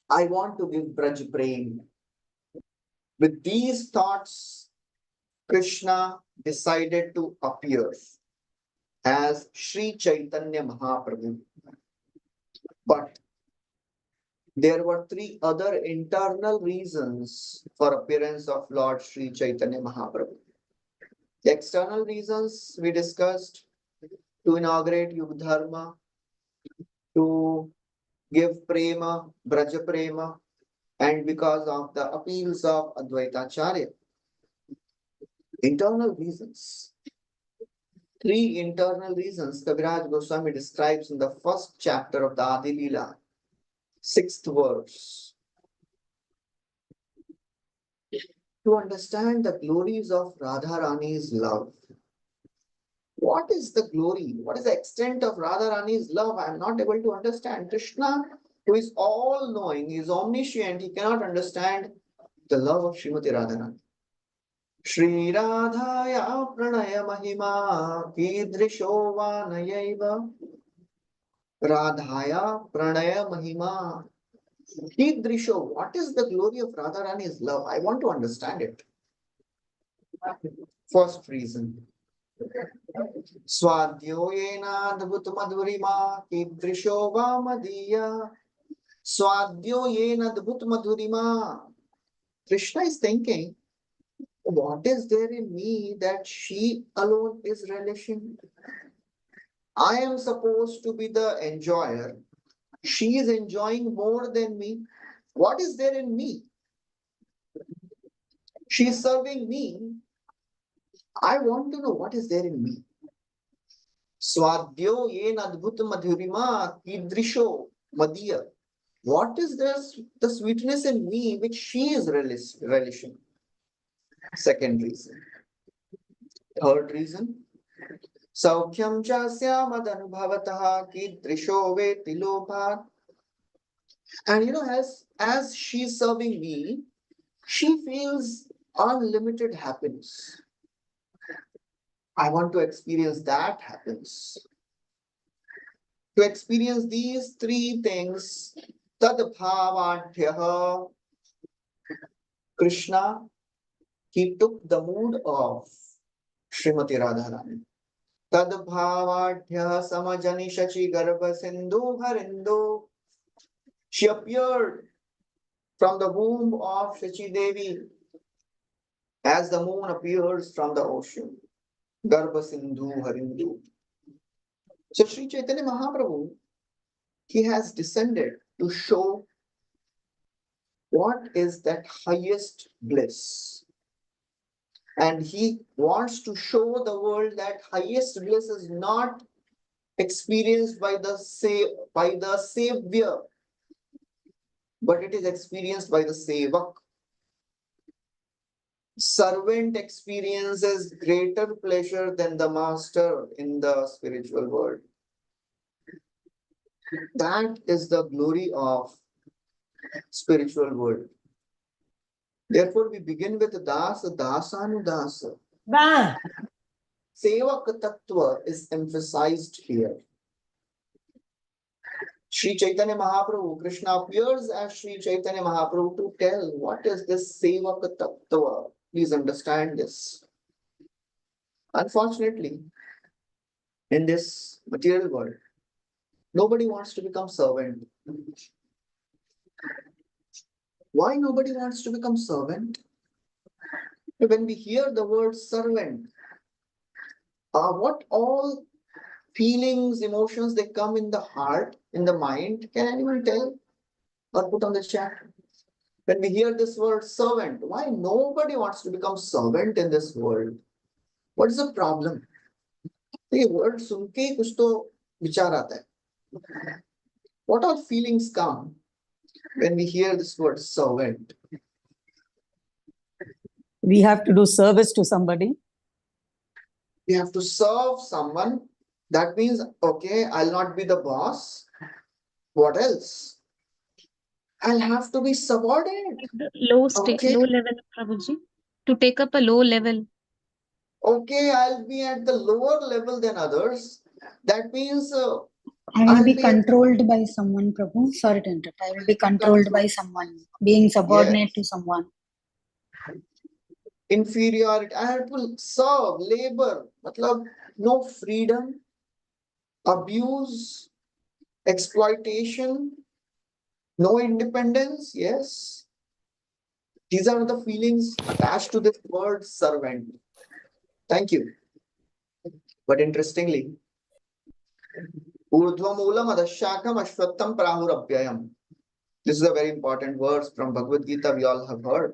I want to give Braj Prem. With these thoughts, Krishna decided to appear as Sri Chaitanya Mahaprabhu. But there were three other internal reasons for appearance of Lord Sri Chaitanya Mahaprabhu. The external reasons we discussed: to inaugurate Yuga Dharma, to give prema, Braja Prema, and because of the appeals of Advaitacharya. Internal reasons. Three internal reasons Kaviraj Goswami describes in the first chapter of the Adi Leela, 6th verse. To understand the glories of Radharani's love. What is the glory? What is the extent of Radharani's love? I am not able to understand. Krishna, who is all-knowing, is omniscient, he cannot understand the love of Srimati Radharani. Shri Radhaya Pranaya Mahima Kidrisho Vanayaiva. Radhaya Pranaya Mahima Kidrisho. What is the glory of Radharani's love? I want to understand it. First reason. Swadhyo yena adbhut madhurima kidrisho vamadiya. Swadhyo yena adbhut madhurima. Krishna is thinking, what is there in me that she alone is relishing? I am supposed to be the enjoyer. She is enjoying more than me. What is there in me? She is serving me. I want to know what is there in me. Swadhyo yen adbhut madhurima kidrisho madiya. What is this, the sweetness in me which she is relishing? Second reason. Third reason. Saukhyam chasya madanubhavataha kidrisho veti lobhat. And as she's serving me, she feels unlimited happiness. I want to experience that happiness. To experience these three things, tadbhavadhyaha, Krishna, he took the mood of Srimati Radharani. Tadbhavadhyaha samajani shachi garbha sindhu harindo. She appeared from the womb of Shachi Devi as the moon appears from the ocean. Garbha sindhu harindu. So Sri Chaitanya Mahaprabhu, he has descended to show what is that highest bliss. And he wants to show the world that highest bliss is not experienced by the Savior, but it is experienced by the Sevak. Servant experiences greater pleasure than the master in the spiritual world. That is the glory of spiritual world. Therefore, we begin with Dasa, Dasanudasa. Sevak Tattva is emphasized here. Sri Chaitanya Mahaprabhu, Krishna appears as Sri Chaitanya Mahaprabhu to tell what is this Sevak Tattva. Please understand this. Unfortunately, in this material world, nobody wants to become servant. Why nobody wants to become servant? When we hear the word servant, what all feelings, emotions, they come in the heart, in the mind? Can anyone tell or put on the chat? When we hear this word servant, why nobody wants to become servant in this world? What is the problem? ये word सुन के कुछ तो विचार आता है. What all feelings come when we hear this word servant? We have to do service to somebody. We have to serve someone. That means, okay, I'll not be the boss. What else? I'll have to be subordinate. Okay, Low level, Prabhuji. To take up a low level. okay, I'll be at the lower level than others. That means I will I'll be be at controlled by someone, Prabhu. Sorry to interrupt. I will be controlled by someone, being subordinate to someone. inferiority. I have to serve, labor. Matlab, no freedom, abuse, exploitation, no independence. Yes, these are the feelings attached to this word servant. Thank you. But interestingly, urdhvamulam adashakam ashwattham prahurabhyayam. This is a very important verse from Bhagavad Gita we all have heard.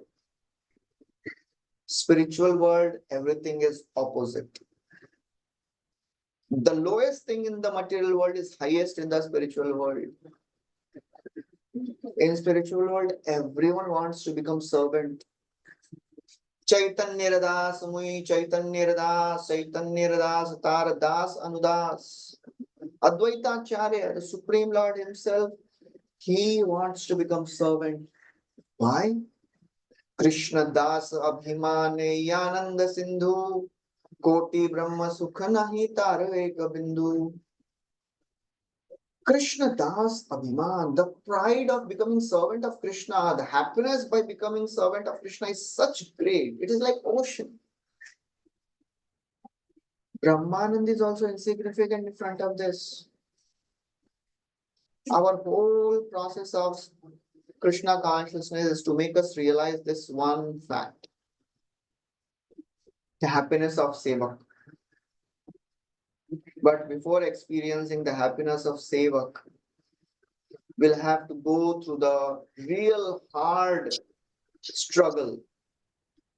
Spiritual world, everything is opposite. The lowest thing in the material world is highest in the spiritual world. In spiritual world, everyone wants to become servant. Chaitanya Das, Mui Chaitanya Das, Chaitanya Das, Tar Das, Anudas. Advaita Acharya, the Supreme Lord himself, he wants to become servant. Why? Krishna Das Abhimane Yananda Sindhu Koti Brahma Sukha Nahi Tar Eka Bindu. Krishna Das Abhiman, the pride of becoming servant of Krishna, the happiness by becoming servant of Krishna is such great. It is like ocean. Brahmanand is also insignificant in front of this. Our whole process of Krishna consciousness is to make us realize this one fact. The happiness of Sevak. But before experiencing the happiness of Sevak, we'll have to go through the real hard struggle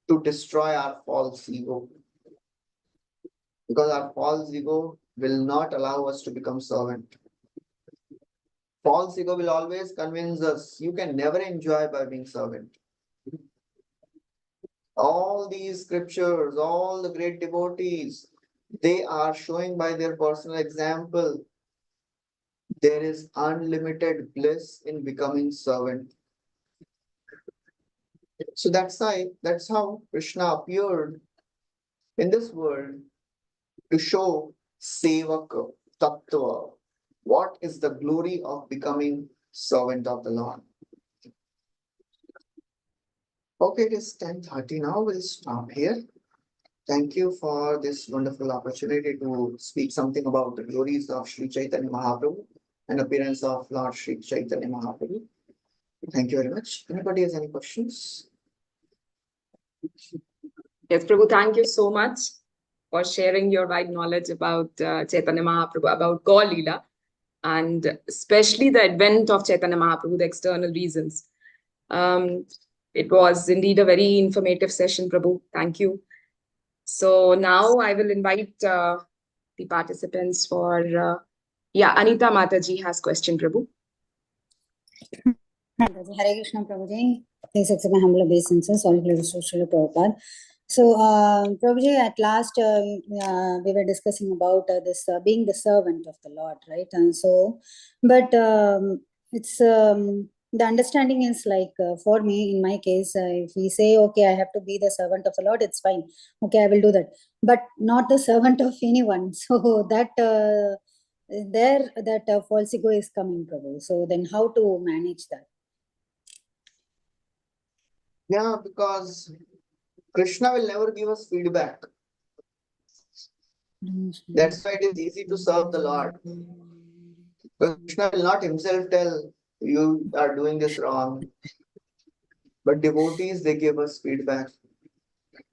to destroy our false ego. Because our false ego will not allow us to become servant. False ego will always convince us you can never enjoy by being servant. All these scriptures, all the great devotees, they are showing by their personal example there is unlimited bliss in becoming servant. So that's how Krishna appeared in this world to show Sevaka Tattva. What is the glory of becoming servant of the Lord? Okay, it is 10:30 now. We'll stop here. Thank you for this wonderful opportunity to speak something about the glories of Sri Chaitanya Mahaprabhu and appearance of Lord Sri Chaitanya Mahaprabhu. Thank you very much. Anybody has any questions? Yes, Prabhu, thank you so much for sharing your wide knowledge about Chaitanya Mahaprabhu, about Gaur Leela, and especially the advent of Chaitanya Mahaprabhu, the external reasons. It was indeed a very informative session, Prabhu. Thank you. So now I will invite the participants for, Anita Mataji has question, Prabhu. Hare Krishna, Prabhuji. Please accept my humble obeisances. All glories to Srila Prabhupada. So, Prabhuji, at last we were discussing about this being the servant of the Lord, right? And so, but it's the understanding is like for me, in my case, if we say, okay, I have to be the servant of the Lord, it's fine. Okay, I will do that, but not the servant of anyone. So that that false ego is coming, Prabhu. So then, how to manage that? Yeah, because Krishna will never give us feedback. That's why it is easy to serve the Lord. Because Krishna will not himself tell you are doing this wrong. But devotees, they give us feedback.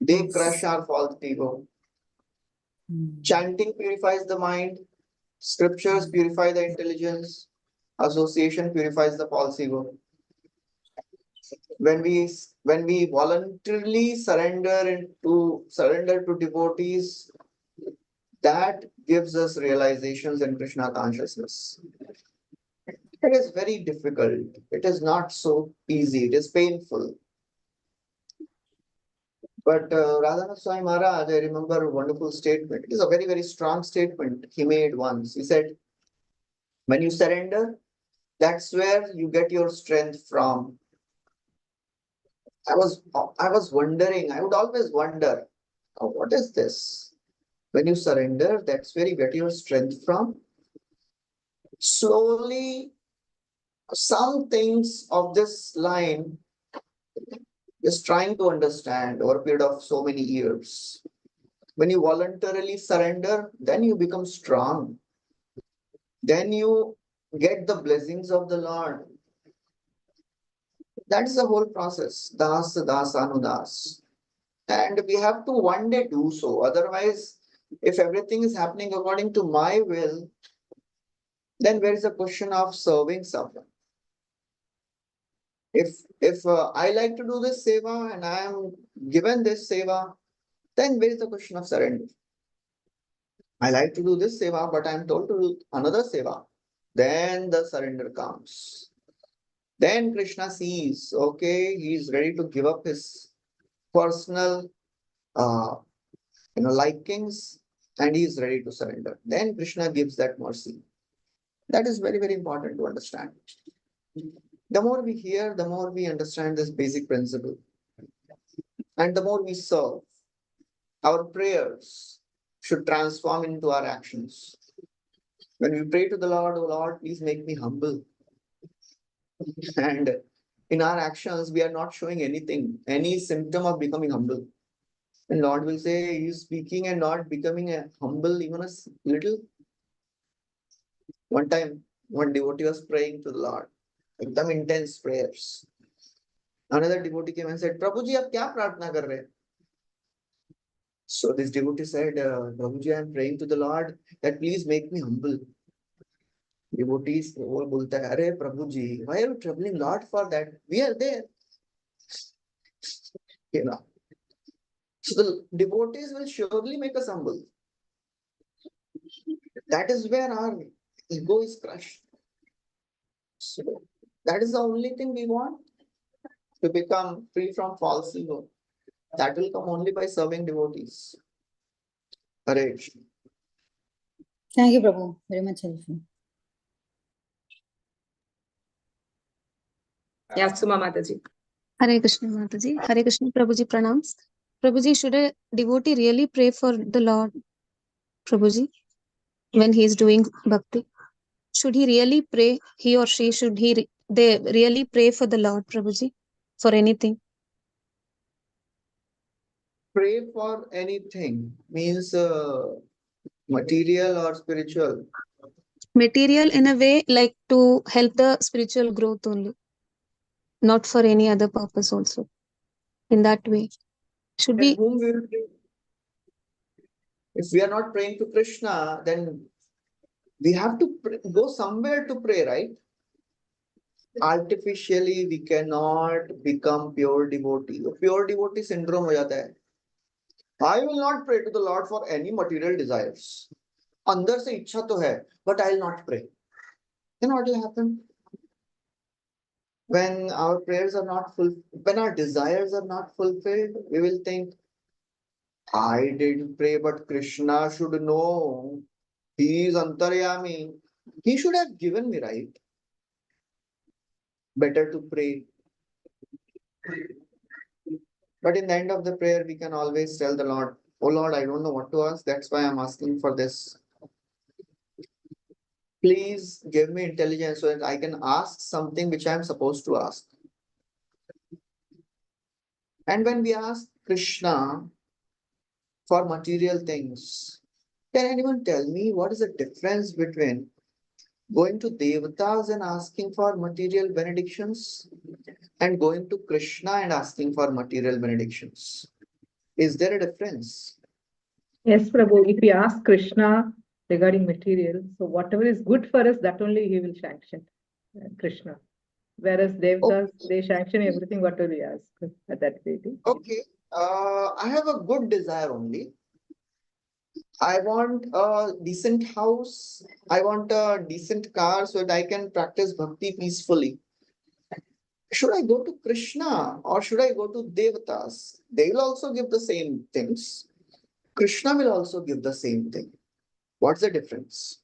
They crush our false ego. Chanting purifies the mind. Scriptures purify the intelligence. Association purifies the false ego. When we voluntarily surrender to devotees, that gives us realizations in Krishna consciousness. It is very difficult. It is not so easy. It is painful. But Radhanath Swami Maharaj, I remember a wonderful statement. It is a very, very strong statement he made once. He said, when you surrender, that's where you get your strength from. I was wondering, I would always wonder, oh, what is this? When you surrender, that's where you get your strength from. Slowly, some things of this line is trying to understand over a period of so many years. When you voluntarily surrender, then you become strong. Then you get the blessings of the Lord. That is the whole process. Das, das, anudas. And we have to one day do so. Otherwise, if everything is happening according to my will, then where is the question of serving someone? If I like to do this seva and I am given this seva, then where is the question of surrender? I like to do this seva, but I am told to do another seva. Then the surrender comes. Then Krishna sees, okay, he is ready to give up his personal uh, likings, and he is ready to surrender. Then Krishna gives that mercy. That is very, very important to understand. The more we hear, the more we understand this basic principle. And the more we serve, our prayers should transform into our actions. When we pray to the Lord, oh Lord, please make me humble. And in our actions, we are not showing anything, any symptom of becoming humble. And Lord will say, you speaking and not becoming a humble even a little. One time, one devotee was praying to the Lord, एकदम intense prayers. Another devotee came and said, Prabhu ji, आप क्या प्रार्थना कर रहे हैं? So this devotee said, Prabhu ji, I am praying to the Lord that please make me humble. Devotees वो बोलता है, अरे प्रभु जी, why are you troubling Lord for that? We are there. You know. So the devotees will surely make us humble. That is where our ego is crushed. So that is the only thing we want, to become free from false ego. That will come only by serving devotees. Hare Krishna. Thank you, Prabhu. Very much helpful. Yeah, Suma Mataji. Hare Krishna Mataji. Hare Krishna Prabhuji pranams. Prabhuji, should a devotee really pray for the Lord, Prabhuji, when he is doing bhakti? Should he really pray, he or she, they really pray for the Lord, Prabhuji, for anything? Pray for anything means material or spiritual. Material in a way like to help the spiritual growth only, not for any other purpose also. In that way. Should Then we? whom we will pray? If we are not praying to Krishna, then we have to go somewhere to pray, right? Artificially, we cannot become pure devotee. Pure devotee syndrome हो जाता है. I will not pray to the Lord for any material desires. अंदर से इच्छा तो है, but I will not pray. Then what will happen? When our prayers are not fulfilled, when our desires are not fulfilled, we will think, I didn't pray, but Krishna should know. He is Antaryami. He should have given me, right? Better to pray. But in the end of the prayer, we can always tell the Lord, oh Lord, I don't know what to ask. That's why I'm asking for this. Please give me intelligence so that I can ask something which I'm supposed to ask. And when we ask Krishna for material things, can anyone tell me what is the difference between going to Devatas and asking for material benedictions and going to Krishna and asking for material benedictions? Is there a difference? Yes, Prabhu, if we ask Krishna regarding material, so whatever is good for us, that only he will sanction, Krishna. Whereas Devatas, they sanction everything whatever we ask at that way. Okay, I have a good desire only. I want a decent house. I want a decent car so that I can practice bhakti peacefully. should I go to Krishna or should I go to Devatas? They will also give the same things. Krishna will also give the same thing. What's the difference?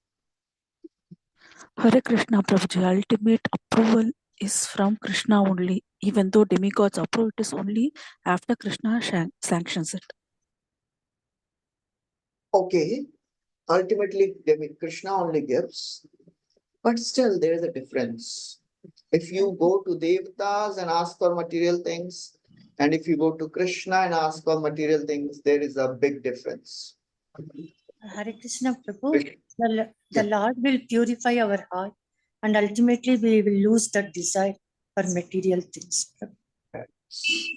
Hare Krishna Prabhuji, ultimate approval is from Krishna only. Even though demigods approve, it is only after Krishna sanctions it. Okay, ultimately Krishna only gives, but still there is a difference. If you go to Devatas and ask for material things, and if you go to Krishna and ask for material things, there is a big difference. Hare Krishna Prabhu, the Lord will purify our heart and ultimately we will lose the desire for material things.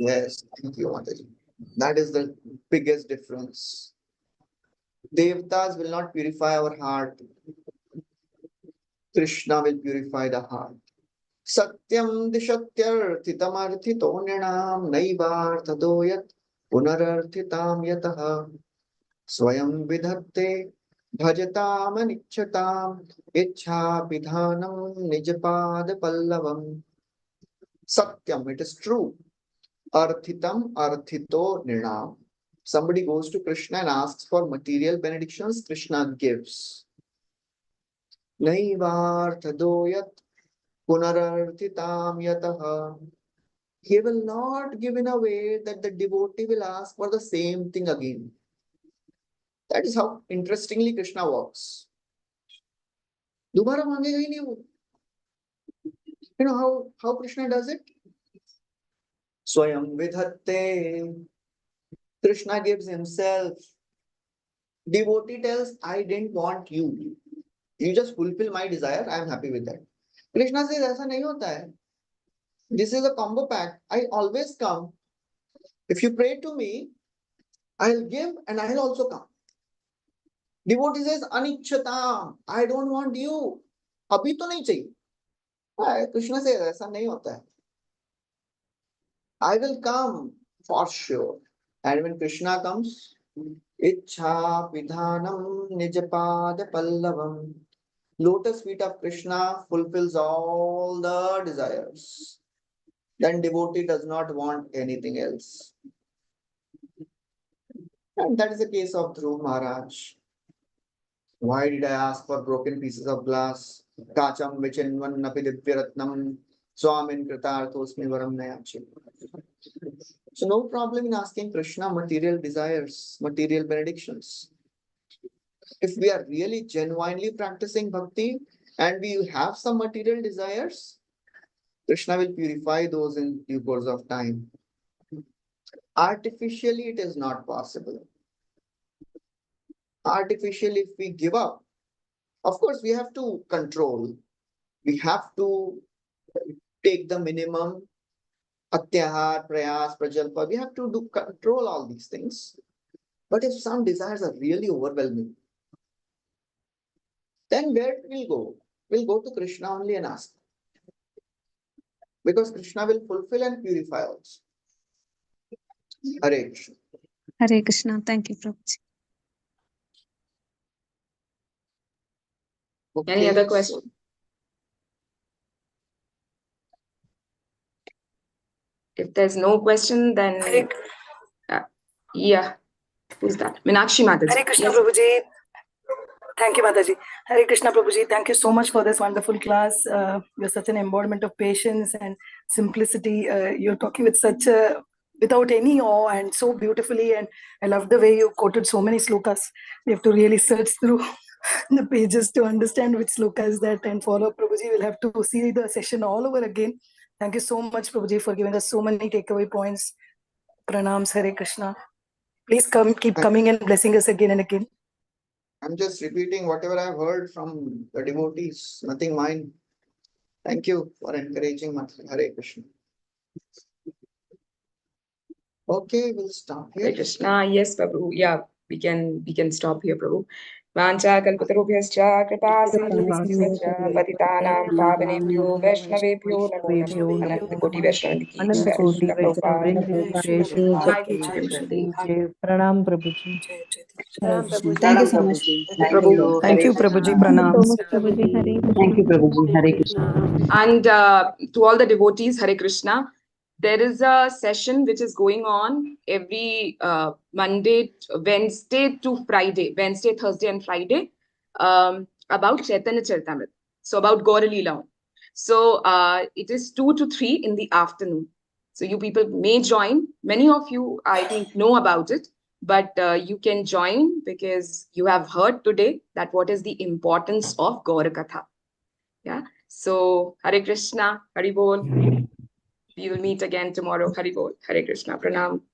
Yes, thank you, Mataji. That is the biggest difference. Devatas will not purify our heart. Krishna will purify the heart. Satyam dishatyarthitamarthito nrinam naivarthado yat punararthitam yatah swayam vidhatte bhajatam anichchatam ichha pidhanam nijapad pallavam. Satyam, it is true. Arthitam arthito nrinam. Somebody goes to Krishna and asks for material benedictions, Krishna gives. Naivarthado yat punararthitam yataha. He will not give in a way that the devotee will ask for the same thing again. That is how interestingly Krishna works. Dobara mangega hi nahi wo. You know how Krishna does it? Swayam vidhatte. Krishna gives himself. Devotee tells, I didn't want you. You just fulfill my desire. I am happy with that. Krishna says, ऐसा नहीं होता है. This is a combo pack. I always come. If you pray to me, I'll give and I'll also come. Devotee says, Anichchatam, I don't want you. Abhi to nahi chahiye. Krishna says, ऐसा नहीं होता है. I will come for sure. And when Krishna comes, Ichha Pidhanam Nijapad Pallavam. Lotus feet of Krishna fulfills all the desires. Then devotee does not want anything else. And that is the case of Dhruv Maharaj. Why did I ask for broken pieces of glass? Kacham vichinvan napi divyaratnam swamin kritarthosmi varam nayachi. So no problem in asking Krishna material desires, material benedictions. If we are really genuinely practicing bhakti and we have some material desires, Krishna will purify those in due course of time. Artificially, it is not possible. Artificially, if we give up, of course, we have to control. We have to take the minimum. Atyahar, prayas, prajalpa. We have to control all these things. But if some desires are really overwhelming, then where we'll go? We'll go to Krishna only and ask. Because Krishna will fulfill and purify also. Hare Krishna. Hare Krishna. Thank you, Prabhuji. Any other question? If there's no question, then yeah. Who's that? Meenakshi Mataji. Hare Krishna Yes. Prabhuji. Thank you, Mataji. Hare Krishna Prabhuji. Thank you so much for this wonderful class. You're such an embodiment of patience and simplicity. You're talking with such a, without any awe and so beautifully. And I love the way you quoted so many slokas. We have to really search through the pages to understand which sloka is that and follow Prabhuji. We'll have to see the session all over again. Thank you so much, Prabhuji, for giving us so many takeaway points. Pranams, Hare Krishna. Please keep coming and blessing us again and again. I'm just repeating whatever I've heard from the devotees, nothing mine. Thank you for encouraging Mataji. Hare Krishna. Okay, we'll stop here. Hare Krishna. Yes, Prabhu. Yeah. we can stop here, Prabhu. Vancha kalpatarubhyascha kripa sindhubhyo patitanam pavanebhyo vaishnavebhyo namo namo ananta koti vaishnavandi ki Anant jai. Koti Srila Vaishnava Prabhupada. Vrinda ki jai. Jai Ki Jai Jai. Jai. Pranam Prabhuji. Hare Krishna. Thank you so much. Thank you. Thank you, Hare Prabhuji. Krishna. Thank you so Pranams. much, Prabhuji. Hare Thank you, Krishna. Prabhuji. Hare Krishna. And to all the devotees, Hare Krishna. There is a session which is going on every Monday, Wednesday to Friday, Wednesday, Thursday, and Friday, about Chaitanya Charitamrita. So about Gaur Leela. So it is 2 to 3 in the afternoon. So you people may join. Many of you, I think, know about it, but you can join because you have heard today that what is the importance of Gaur Katha. Yeah. So Hare Krishna, Hari Bol. We will meet again tomorrow. Hari Bol. Hare Krishna. Pranam.